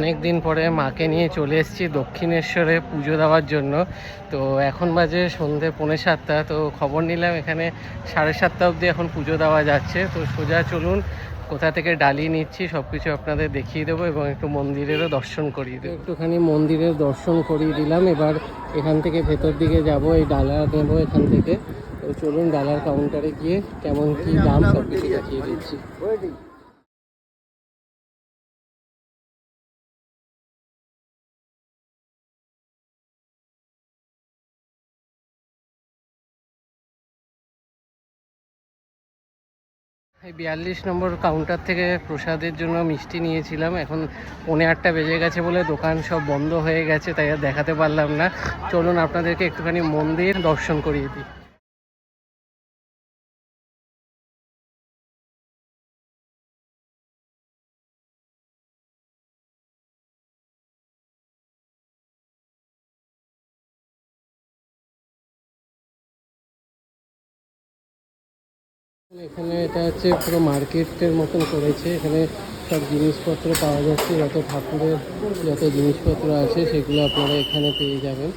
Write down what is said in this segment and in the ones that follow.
অনেক দিন পরে মাকে নিয়ে চলে এসেছি দক্ষিণেশ্বরে পুজো দেওয়ার জন্য। তো এখন বাজে সন্ধে 6:45। তো খবর নিলাম এখানে 7:30 অবধি এখন পুজো দেওয়া যাচ্ছে। তো সোজা চলুন কোথা থেকে ডালি নিচ্ছি সব কিছু আপনাদের দেখিয়ে দেবো এবং একটু মন্দিরেরও দর্শন করিয়ে দেবো। একটুখানি মন্দিরের দর্শন করিয়ে দিলাম। এবার এখান থেকে ভেতর দিকে যাব, এই ডালা নেবো এখান থেকে। তো চলুন ডালার কাউন্টারে গিয়ে কেমন কি দাম সব কিছু দেখিয়ে দিচ্ছি। এই 42 নম্বর কাউন্টার থেকে প্রসাদের জন্য মিষ্টি নিয়েছিলাম। এখন 8:45 বেজে গেছে বলে দোকান সব বন্ধ হয়ে গেছে, তাই আর দেখাতে পারলাম না। চলুন আপনাদেরকে একটুখানি মন্দির দর্শন করিয়ে দিই। এখানে এটা হচ্ছে পুরো মার্কেটের মতন করেছে। এখানে সব জিনিসপত্র পাওয়া যাচ্ছে, যত ঠাকুরের যত জিনিসপত্র আছে সেগুলো আপনারা এখানে পেয়ে যাবেন।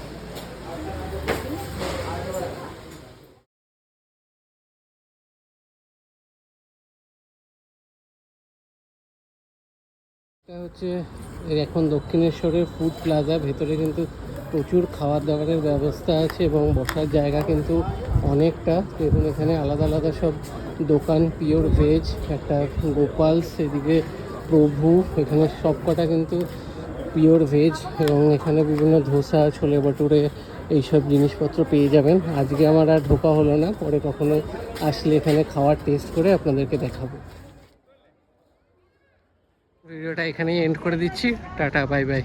এটা হচ্ছে এখন দক্ষিণেশ্বরের ফুড প্লাজা। ভেতরে কিন্তু প্রচুর খাবার দাবারের ব্যবস্থা আছে এবং বসার জায়গা কিন্তু অনেকটা। দেখুন এখানে আলাদা আলাদা সব দোকান, পিওর ভেজ, একটা গোপালস, এদিকে প্রভু, এখানে সব কটা কিন্তু পিওর ভেজ। এবং এখানে বিভিন্ন ধোসা, ছোলে ভাটুরে এইসব জিনিসপত্র পেয়ে যাবেন। আজকে আমার আর ঢোকা হলো না, পরে কখনো আসলে এখানে খাওয়ার টেস্ট করে আপনাদেরকে দেখাবো। ভিডিওটা এখানেই এন্ড করে দিচ্ছি। Tata, bye bye.